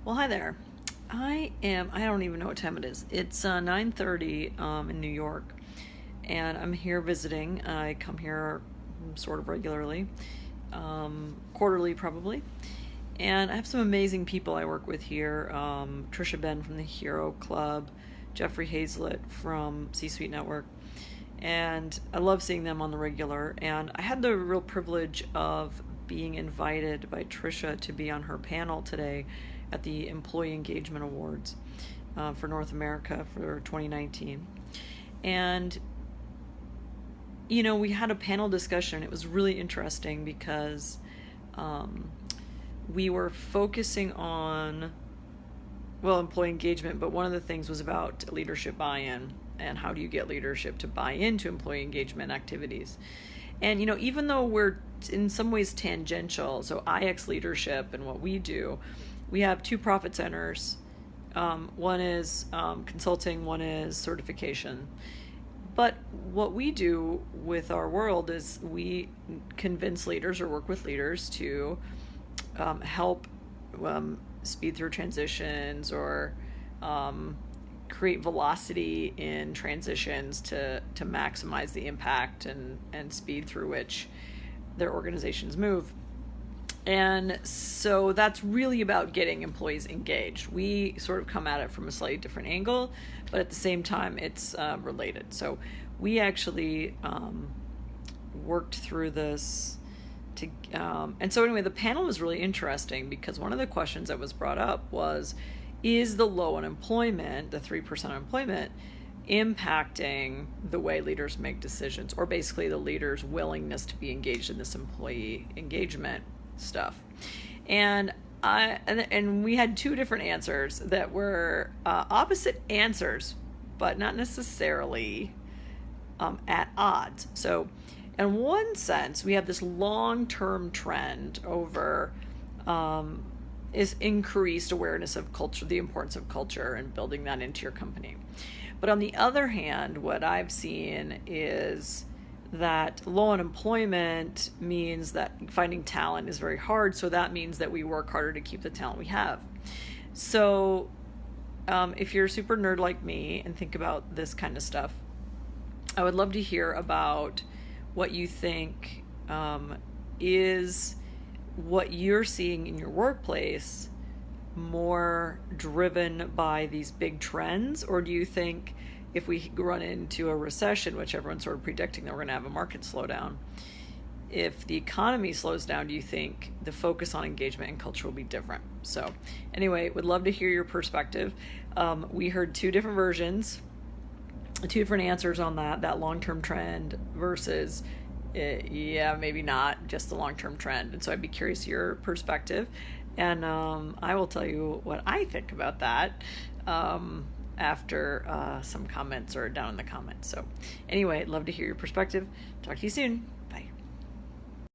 Well, hi there. I don't even know what time it is. It's 9:30 in New York, and I'm here visiting. I come here sort of regularly, quarterly probably. And I have some amazing people I work with here. Trisha Ben from the Hero Club, Jeffrey Hazlett from C-Suite Network. And I love seeing them on the regular. And I had the real privilege of being invited by Trisha to be on her panel today at the Employee Engagement Awards for North America for 2019. And, we had a panel discussion. It was really interesting because we were focusing on, employee engagement, but one of the things was about leadership buy-in and how do you get leadership to buy into employee engagement activities. And, even though we're in some ways tangential, so IX leadership and what we do, we have two profit centers. One is consulting, one is certification. But what we do with our world is we convince leaders or work with leaders to help speed through transitions or create velocity in transitions to maximize the impact and speed through which their organizations move. And so that's really about getting employees engaged. We sort of come at it from a slightly different angle, but at the same time, it's related. So we actually worked through this. And so anyway, the panel was really interesting because one of the questions that was brought up was, is the low unemployment, the 3% unemployment, impacting the way leaders make decisions, or basically the leaders' willingness to be engaged in this employee engagement stuff? And we had two different answers that were opposite answers, but not necessarily at odds. So in one sense, we have this long-term trend over is increased awareness of culture, the importance of culture, and building that into your company. But on the other hand, what I've seen is that low unemployment means that finding talent is very hard, so that means that we work harder to keep the talent we have. So if you're a super nerd like me and think about this kind of stuff, I would love to hear about what you think is what you're seeing in your workplace more driven by these big trends, or do you think if we run into a recession, which everyone's sort of predicting that we're going to have a market slowdown, if the economy slows down, do you think the focus on engagement and culture will be different? So anyway, would love to hear your perspective. We heard two different versions, two different answers on that long-term trend versus maybe not just the long-term trend. And so I'd be curious your perspective, and I will tell you what I think about that after some comments or down in the comments. So anyway, I'd love to hear your perspective. Talk to you soon.